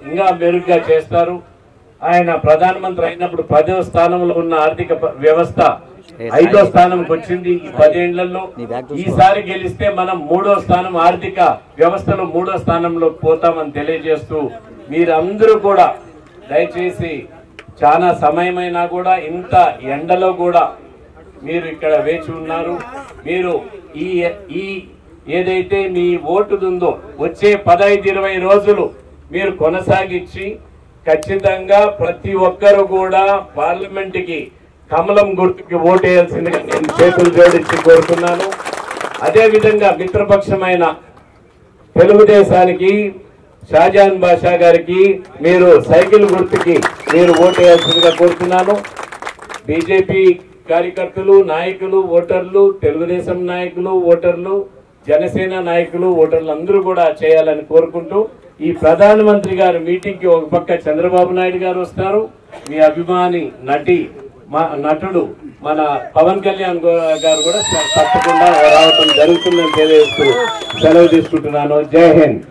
ఇంకా మెరుగ్గా చేస్తారు. ఆయన ప్రధానమంత్రి అయినప్పుడు 10వ స్థానంలో ఉన్న ఆర్థిక వ్యవస్థ 5వ స్థానంకి వచ్చింది ఈ 10 ఏళ్లలో. ఈసారి గెలిస్తే మనం 3వ స్థానం ఆర్థిక వ్యవస్థలో 3వ స్థానంలో పోతామని తెలియజేస్తూ మీరందరూ కూడా దయచేసి చాలా సమయమైనా కూడా ఇంత ఎండలో కూడా మీరు ఇక్కడ వేచి ఉన్నారు. మీరు ఈ ఏదైతే మీ ఓటు ఉందో వచ్చే 15-20 రోజులు మీరు కొనసాగించి ఖచ్చితంగా ప్రతి ఒక్కరు కూడా పార్లమెంట్ కి కమలం గుర్తుకి ఓటేయాల్సిందిగా నేను చేతులు జోడించి కోరుతున్నాను. అదేవిధంగా మిత్రపక్షమైన తెలుగుదేశానికి షాజహాన్ బాషా గారికి మీరు సైకిల్ గుర్తుకి మీరు ఓటేయాల్సిందిగా కోరుతున్నాను. బీజేపీ కార్యకర్తలు, నాయకులు, ఓటర్లు, తెలుగుదేశం నాయకులు, ఓటర్లు, జనసేన నాయకులు, ఓటర్లు అందరూ కూడా చేయాలని కోరుకుంటూ ఈ ప్రధానమంత్రి గారి మీటింగ్ కి ఒక పక్క చంద్రబాబు నాయుడు గారు వస్తారు. మీ అభిమాని నటుడు మన పవన్ కళ్యాణ్ గారు కూడా తప్పకుండా రావటం జరుగుతుందని తెలియజేస్తూ సెలవు తీసుకుంటున్నాను. జై హింద్.